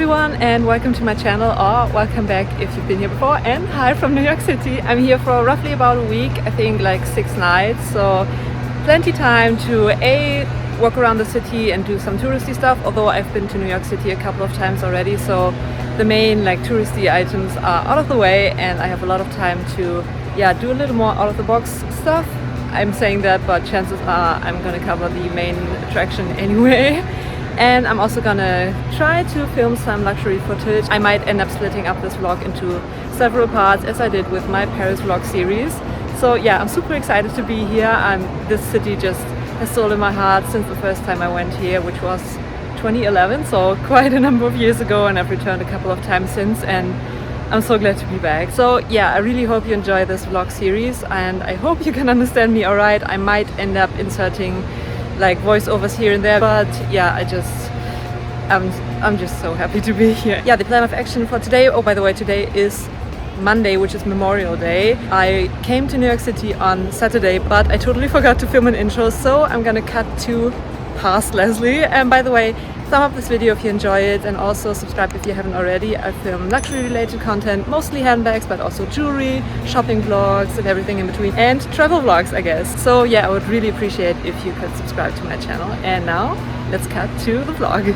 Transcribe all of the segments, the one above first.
everyone and welcome to my channel, or welcome back if you've been here before, and hi from New York City. I'm here for roughly about a week, I think like 6 nights, so plenty time to walk around the city and do some touristy stuff, although I've been to New York City a couple of times already, so the main like touristy items are out of the way and I have a lot of time to do a little more out of the box stuff. I'm saying that, but chances are I'm gonna cover the main attraction anyway. And I'm also gonna try to film some luxury footage. I might end up splitting up this vlog into several parts as I did with my Paris vlog series. So yeah, I'm super excited to be here. This city just has stolen my heart since the first time I went here, which was 2011, so quite a number of years ago, and I've returned a couple of times since, and I'm so glad to be back. So yeah, I really hope you enjoy this vlog series and I hope you can understand me alright. I might end up inserting like voiceovers here and there, but yeah, I'm just so happy to be here. Yeah, the plan of action for today, oh by the way, today is Monday, which is Memorial Day. I came to New York City on Saturday, but I totally forgot to film an intro, so I'm gonna cut to past Lesley. And by the way, thumb up this video if you enjoy it, and also subscribe if you haven't already. I film luxury related content, mostly handbags, but also jewelry, shopping vlogs and everything in between, and travel vlogs, I guess. So yeah, I would really appreciate if you could subscribe to my channel. And now let's cut to the vlog.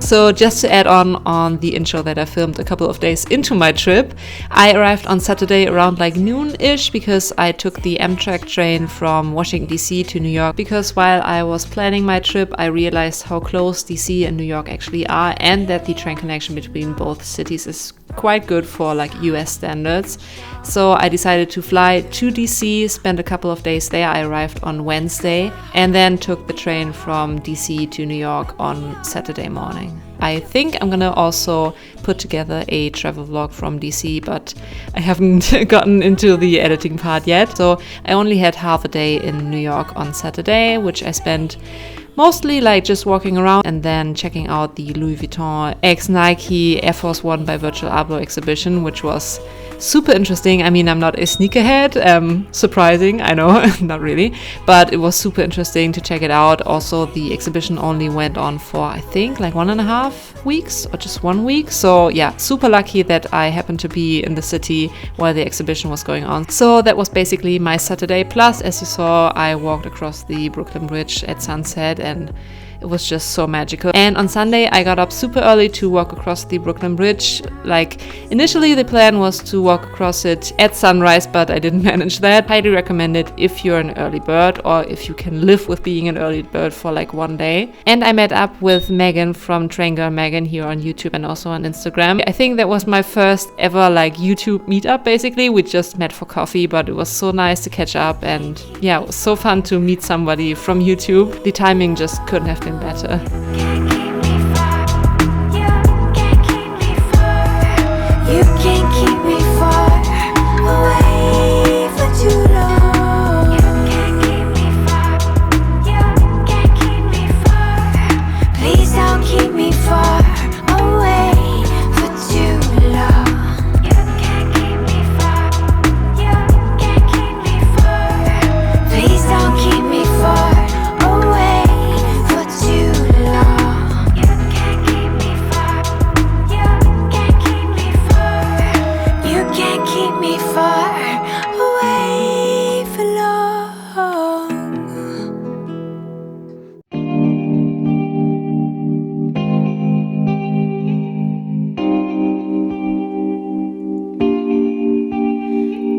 So just to add on the intro that I filmed a couple of days into my trip, I arrived on Saturday around like noon-ish because I took the Amtrak train from Washington DC to New York, because while I was planning my trip I realized how close DC and New York actually are, and that the train connection between both cities is quite good for like US standards. So I decided to fly to DC, spend a couple of days there. I arrived on Wednesday and then took the train from DC to New York on Saturday morning. I think I'm gonna also put together a travel vlog from DC, but I haven't gotten into the editing part yet. So I only had half a day in New York on Saturday, which I spent mostly like just walking around and then checking out the Louis Vuitton x Nike Air Force One by Virgil Abloh exhibition, which was super interesting. I mean, I'm not a sneakerhead, surprising, I know, not really, but it was super interesting to check it out. Also, the exhibition only went on for, I think, like 1.5 weeks or just 1 week. So yeah, super lucky that I happened to be in the city while the exhibition was going on. So that was basically my Saturday. Plus, as you saw, I walked across the Brooklyn Bridge at sunset and it was just so magical. And on Sunday, I got up super early to walk across the Brooklyn Bridge. Like, initially the plan was to walk across it at sunrise, but I didn't manage that. Highly recommend it if you're an early bird or if you can live with being an early bird for like one day. And I met up with Megan from Train Girl Megan here on YouTube and also on Instagram. I think that was my first ever like YouTube meetup basically. We just met for coffee, but it was so nice to catch up, and yeah, it was so fun to meet somebody from YouTube. The timing just couldn't have been better.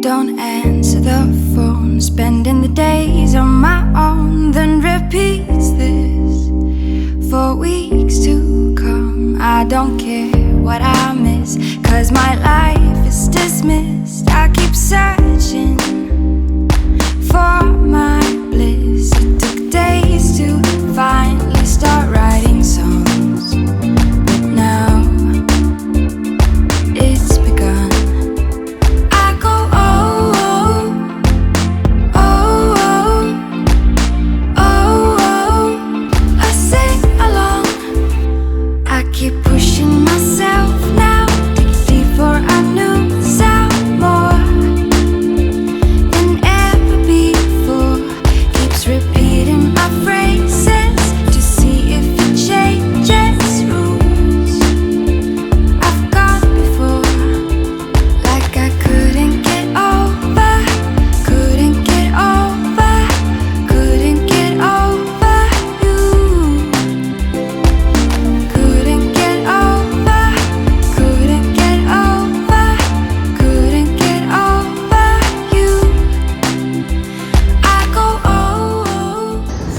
Don't answer the phone, spending the days on my own, then repeats this for weeks to come. I don't care what I miss, 'cause my life is dismissed. I keep searching for my bliss. It took days to finally start writing songs, but now it's begun.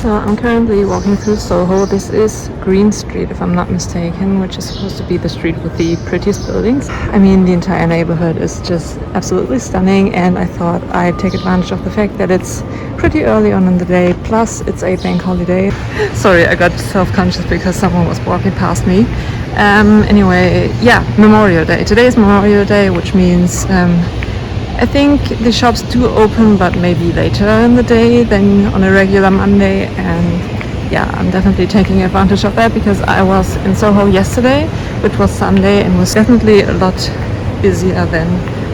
I'm currently walking through SoHo. This is Green Street, if I'm not mistaken, which is supposed to be the street with the prettiest buildings. I mean, the entire neighborhood is just absolutely stunning, and I thought I'd take advantage of the fact that it's pretty early on in the day, plus it's a bank holiday. Sorry, I got self-conscious because someone was walking past me. Anyway, yeah, Memorial Day. Today is Memorial Day, which means I think the shops do open, but maybe later in the day than on a regular Monday. And yeah, I'm definitely taking advantage of that because I was in SoHo yesterday, which was Sunday, and was definitely a lot busier than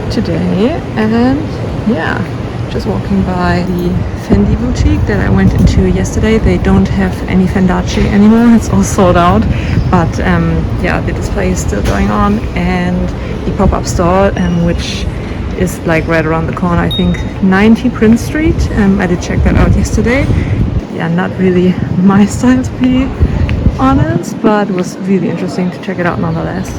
today. And yeah, just walking by the Fendi boutique that I went into yesterday. They don't have any Fendace anymore, it's all sold out, but yeah, the display is still going on, and the pop-up store, which is like right around the corner, I think 90 Prince Street. I did check that out yesterday. Yeah, not really my style to be honest, but it was really interesting to check it out nonetheless.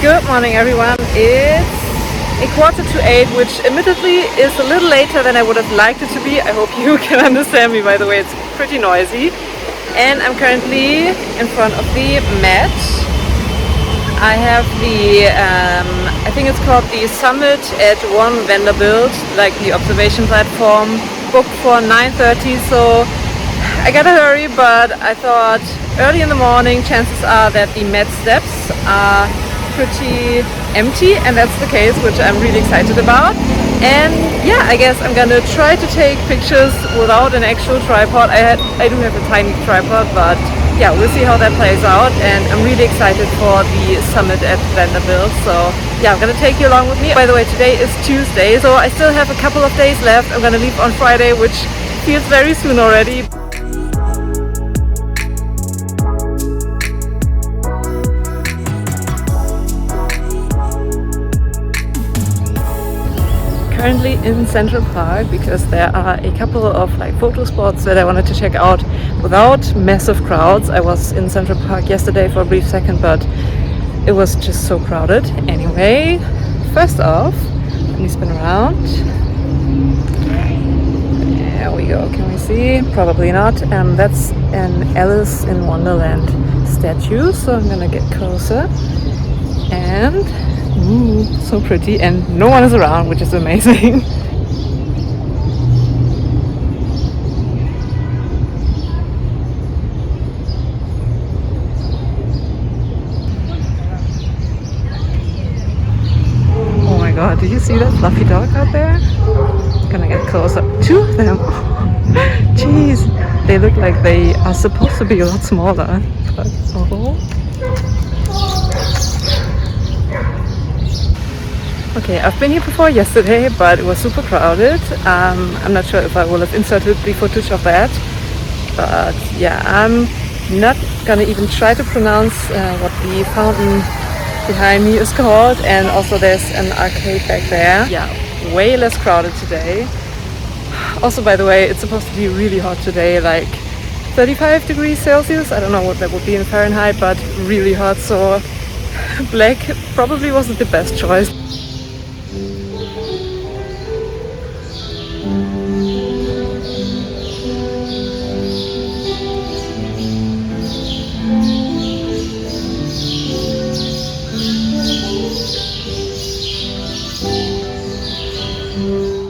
Good morning, everyone. It's 7:45, which admittedly is a little later than I would have liked it to be. I hope you can understand me, by the way. It's pretty noisy. And I'm currently in front of the Met. I have the, I think it's called the Summit at One Vanderbilt, like the observation platform, booked for 9:30. So I gotta hurry, but I thought early in the morning, chances are that the Met steps are pretty empty, and that's the case, which I'm really excited about. And yeah, I guess I'm gonna try to take pictures without an actual tripod. I do have a tiny tripod, but yeah, we'll see how that plays out. And I'm really excited for the Summit at Vanderbilt. So yeah, I'm gonna take you along with me. By the way, today is Tuesday, so I still have a couple of days left. I'm gonna leave on Friday, which feels very soon already. Currently in Central Park because there are a couple of like photo spots that I wanted to check out without massive crowds. I was in Central Park yesterday for a brief second, but it was just so crowded. Anyway, first off, let me spin around. There we go. Can we see? Probably not. That's an Alice in Wonderland statue, so I'm gonna get closer. And ooh, so pretty, and no one is around, which is amazing. Oh my god, did you see that fluffy dog out there? Gonna get closer. Two of them. Jeez, they look like they are supposed to be a lot smaller. But oh. Okay, I've been here before yesterday, but it was super crowded. I'm not sure if I will have inserted the footage of that, but yeah, I'm not gonna even try to pronounce what the fountain behind me is called. And also there's an arcade back there. Yeah, way less crowded today. Also, by the way, it's supposed to be really hot today, like 35 degrees Celsius. I don't know what that would be in Fahrenheit, but really hot, so black probably wasn't the best choice.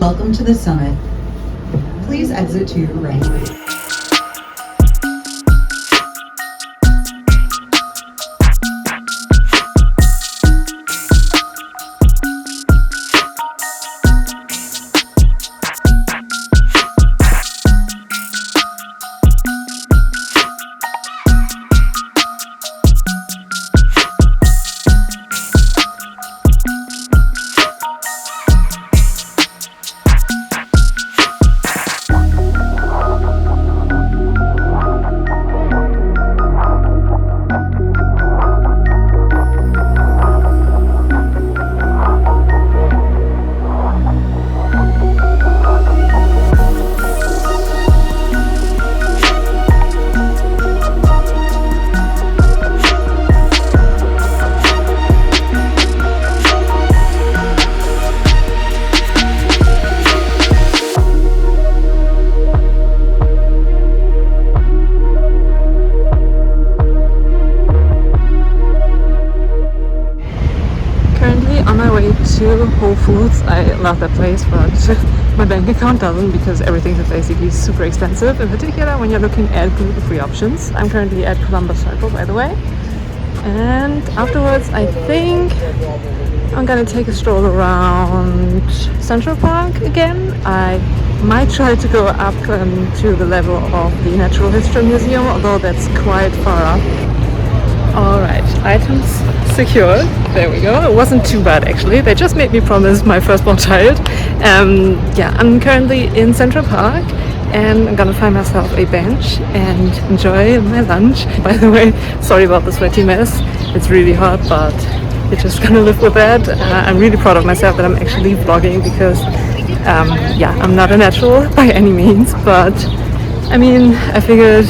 Welcome to the summit. Please exit to your right. To Whole Foods. I love that place, but my bank account doesn't, because everything is basically super expensive, in particular when you're looking at gluten-free options. I'm currently at Columbus Circle, by the way, and afterwards I think I'm gonna take a stroll around Central Park again. I might try to go up to the level of the Natural History Museum, although that's quite far up. Alright, items secured. There we go. It wasn't too bad actually. They just made me promise my firstborn child. Yeah, I'm currently in Central Park and I'm gonna find myself a bench and enjoy my lunch. By the way, sorry about the sweaty mess. It's really hot, but we're just gonna live with that. I'm really proud of myself that I'm actually vlogging because yeah, I'm not a natural by any means, but I mean, I figured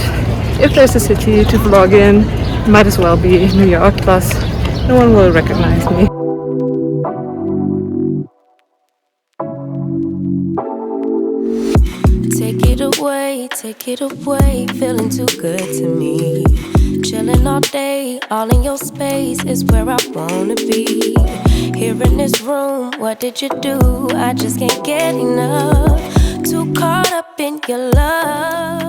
if there's a city to vlog in, might as well be New York. Plus no one will recognize me. Take it away, feeling too good to me. Chilling all day, all in your space is where I wanna be. Here in this room, what did you do? I just can't get enough. Too caught up in your love.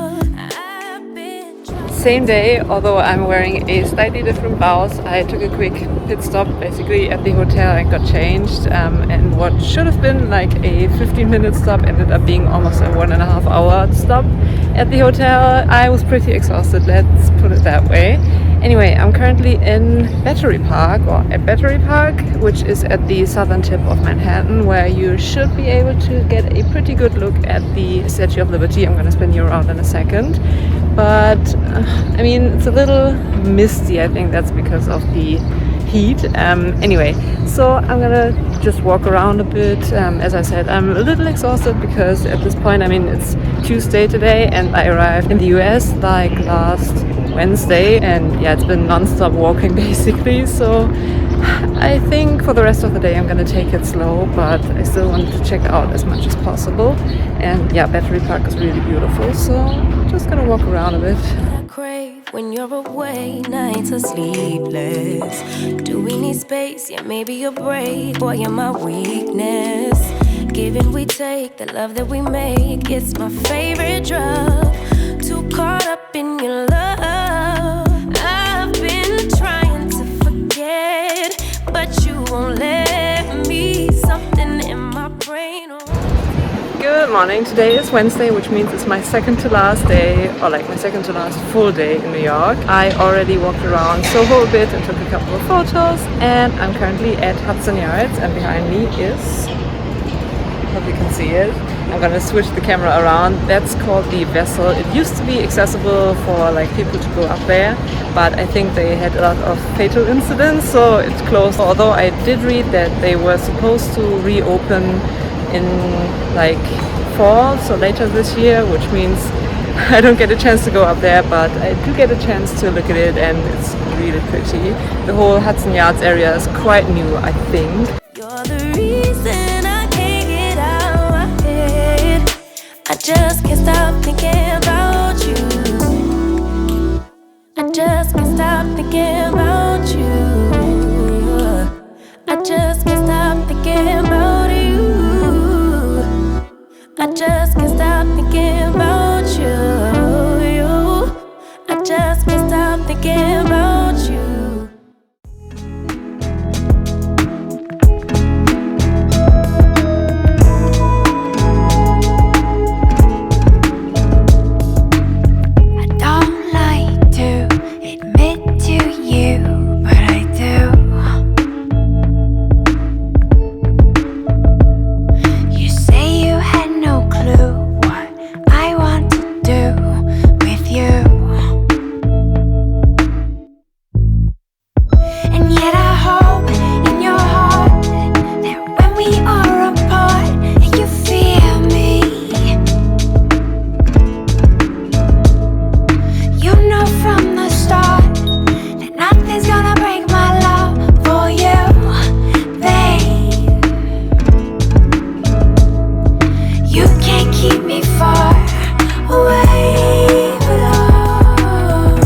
Same day, although I'm wearing a slightly different blouse, I took a quick pit stop basically at the hotel and got changed, and what should have been like a 15-minute stop ended up being almost a 1.5-hour stop at the hotel. I was pretty exhausted, let's put it that way. Anyway, I'm currently in Battery Park, or at Battery Park, which is at the southern tip of Manhattan, where you should be able to get a pretty good look at the Statue of Liberty. I'm gonna spin you around in a second. But I mean, it's a little misty. I think that's because of the heat. Anyway, so I'm gonna just walk around a bit. As I said, I'm a little exhausted because at this point, I mean, it's Tuesday today and I arrived in the US like last Wednesday, and yeah, it's been non-stop walking basically. So I think for the rest of the day I'm gonna take it slow, but I still want to check out as much as possible. And yeah, Battery Park is really beautiful, so I'm just gonna walk around a bit. I crave when you're away, nights are sleepless. Do we need space? Yeah, maybe a break. Boy, you're my weakness. Give and we take, the love that we make, it's my favorite drug. Too caught up in your love. I've been trying to forget, but you won't let me. Something in my brain. Good morning. Today is Wednesday, which means it's my second to last day, or like my second to last full day in New York. I already walked around SoHo a bit and took a couple of photos, and I'm currently at Hudson Yards, and behind me is, I hope you can see it. I'm gonna switch the camera around. That's called the Vessel. It used to be accessible for like people to go up there, but I think they had a lot of fatal incidents, so it's closed. Although I did read that they were supposed to reopen in like fall, so later this year, which means I don't get a chance to go up there, but I do get a chance to look at it, and it's really pretty. The whole Hudson Yards area is quite new, I think. You're the reason I can't get out my head. I just can't stop thinking about you. I just can't stop thinking about you. I just can't stop thinking about you. I just can't stop thinking about you. I just can't stop thinking about you. I don't like to admit to you, but I do. You say you had no clue what I want to do with you, and yet I hope in your heart that when we are apart and you feel me, you know from the start that nothing's gonna break my love for you, babe. You can't keep me far away for long.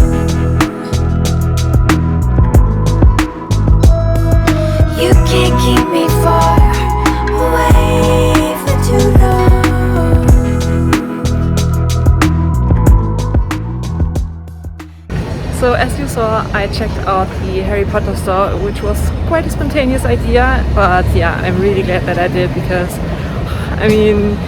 You can't keep me far away for too long. So as you saw, I checked out the Harry Potter store, which was quite a spontaneous idea, but yeah, I'm really glad that I did, because I mean,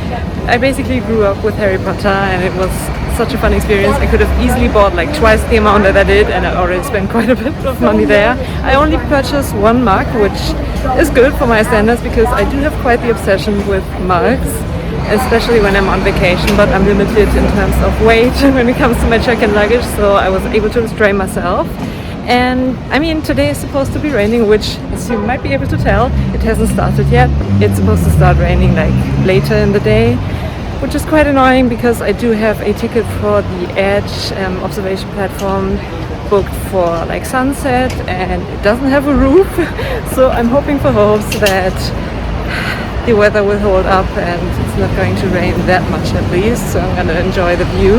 I basically grew up with Harry Potter and it was such a fun experience. I could have easily bought like twice the amount that I did, and I already spent quite a bit of money there. I only purchased one mug, which is good for my standards because I do have quite the obsession with mugs, especially when I'm on vacation, but I'm limited in terms of weight when it comes to my check-in luggage, so I was able to restrain myself. And I mean, today is supposed to be raining, which, as you might be able to tell, it hasn't started yet. It's supposed to start raining like later in the day, which is quite annoying because I do have a ticket for the Edge observation platform booked for like sunset, and it doesn't have a roof. So I'm hoping for hopes that the weather will hold up and it's not going to rain that much at least. So I'm gonna enjoy the view.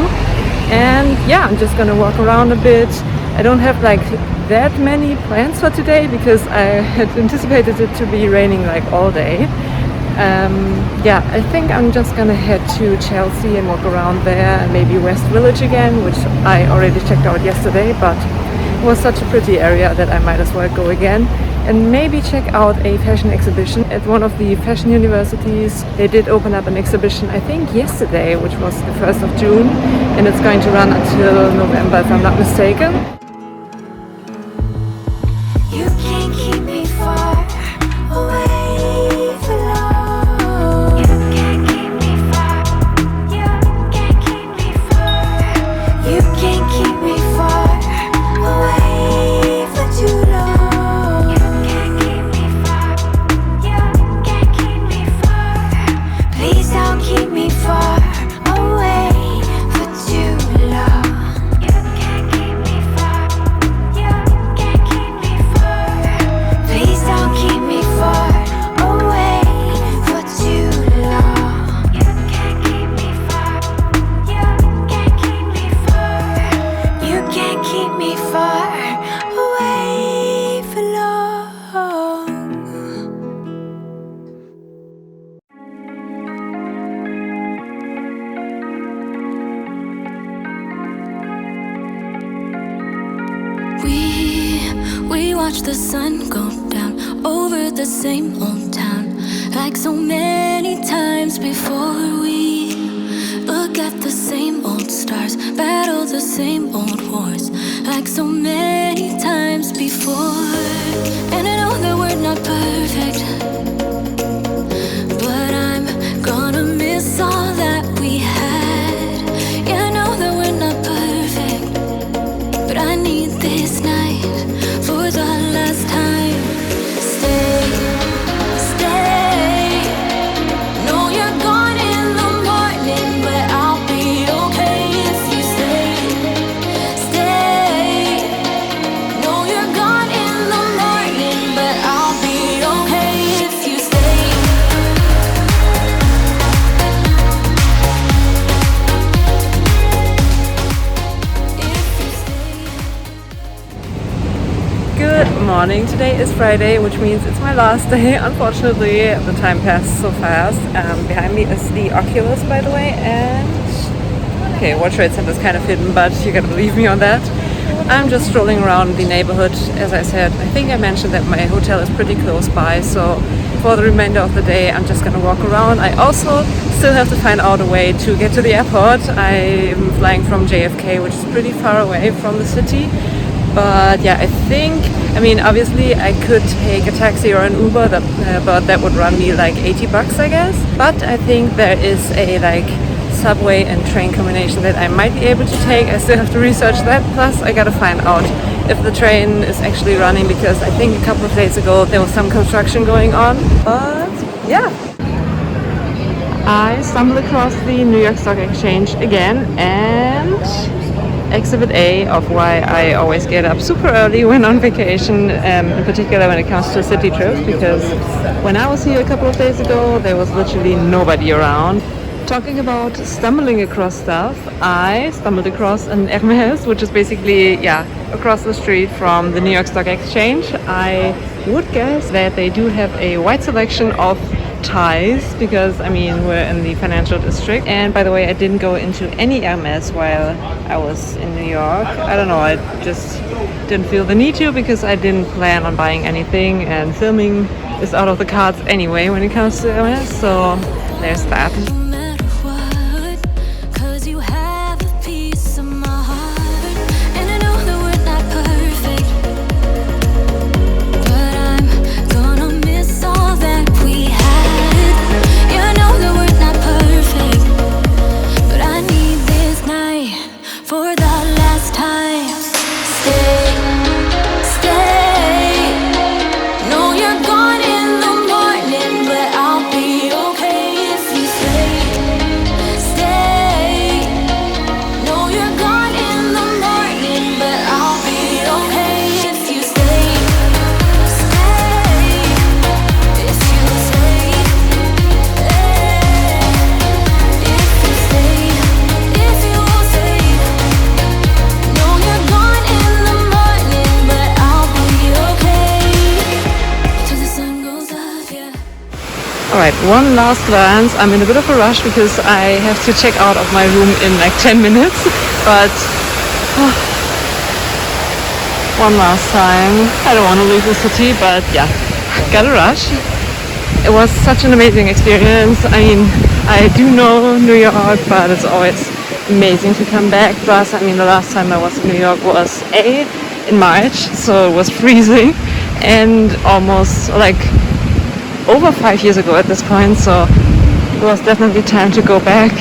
And yeah, I'm just gonna walk around a bit. I don't have like that many plans for today because I had anticipated it to be raining like all day. Yeah, I think I'm just gonna head to Chelsea and walk around there, and maybe West Village again, which I already checked out yesterday, but it was such a pretty area that I might as well go again. And maybe check out a fashion exhibition at one of the fashion universities. They did open up an exhibition, I think yesterday, which was the 1st of June, and it's going to run until November if I'm not mistaken. You can't keep me far away for long. You can't keep me far. You can't keep me far. You can't keep me far away for too long. Please don't keep me far away for too long. You can't keep me far. You can't keep me far. Please don't keep me far away for too long. You can't keep me far. You can't keep me far. You can't keep me far away for long. We watch the sun go down over the same old town, like so many times before. We look at the same old stars, battle the same old wars, like so many times before. And I know that we're not perfect, but I'm gonna miss all that we had. Yeah, I know that we're not perfect, but I need this night for the last time. Stay, stay. No, you're gone in the morning, but I'll be okay if you stay. Stay. No, you're gone in the morning, but I'll be okay if you stay. If you stay. Good morning. Today is Friday, which means it's my last day. Unfortunately, the time passed so fast. Behind me is the Oculus, by the way, and okay, World Trade Center is kind of hidden, but you gotta believe me on that. I'm just strolling around the neighborhood. As I said, I think I mentioned that my hotel is pretty close by, so for the remainder of the day, I'm just gonna walk around. I also still have to find out a way to get to the airport. I'm flying from JFK, which is pretty far away from the city. But yeah, I think, I mean, obviously I could take a taxi or an Uber, but that would run me like $80, I guess. But I think there is a like subway and train combination that I might be able to take. I still have to research that. Plus I gotta find out if the train is actually running, because I think a couple of days ago there was some construction going on. But yeah. I stumbled across the New York Stock Exchange again, and Exhibit A of why I always get up super early when on vacation, in particular when it comes to city trips, because when I was here a couple of days ago there was literally nobody around. Talking about stumbling across stuff, I stumbled across an Hermes, which is basically, yeah, across the street from the New York Stock Exchange. I would guess that they do have a wide selection of ties, because I mean we're in the financial district. And by the way, I didn't go into any Hermes while I was in New York. I don't know, I just didn't feel the need to, because I didn't plan on buying anything, and filming is out of the cards anyway when it comes to Hermes, so there's that. No, you're gone in the morning, but I'll be okay if you stay. Alright, one last glance. I'm in a bit of a rush because I have to check out of my room in like 10 minutes. But one last time. I don't want to leave the city, but yeah, gotta rush. It was such an amazing experience. I mean, I do know New York, but it's always amazing to come back. Plus, I mean, the last time I was in New York was in March, so it was freezing, and almost like over 5 years ago at this point, so it was definitely time to go back.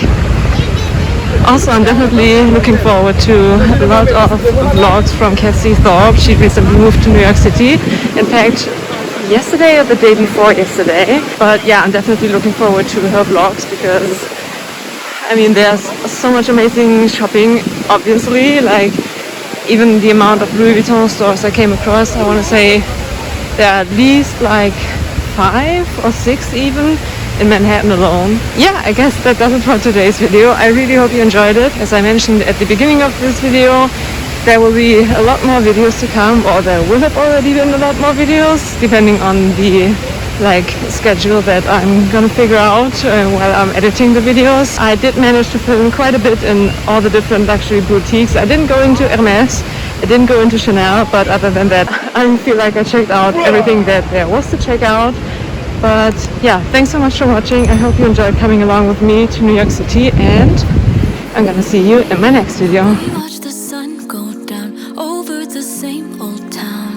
Also, I'm definitely looking forward to a lot of vlogs from Cassie Thorpe. She recently moved to New York City. In fact, yesterday or the day before yesterday. But yeah, I'm definitely looking forward to her vlogs because, I mean, there's so much amazing shopping, obviously. Like, even the amount of Louis Vuitton stores I came across, I want to say there are at least like 5 or 6 even in Manhattan alone. Yeah, I guess that does it for today's video. I really hope you enjoyed it. As I mentioned at the beginning of this video, there will be a lot more videos to come, or there will have already been a lot more videos, depending on the schedule that I'm gonna figure out while I'm editing the videos. I did manage to film quite a bit in all the different luxury boutiques. I didn't go into Hermes, I didn't go into Chanel, but other than that, I feel like I checked out everything that there was to check out. But yeah, thanks so much for watching. I hope you enjoyed coming along with me to New York City, and I'm gonna see you in my next video. We watch the sun go down over the same old town.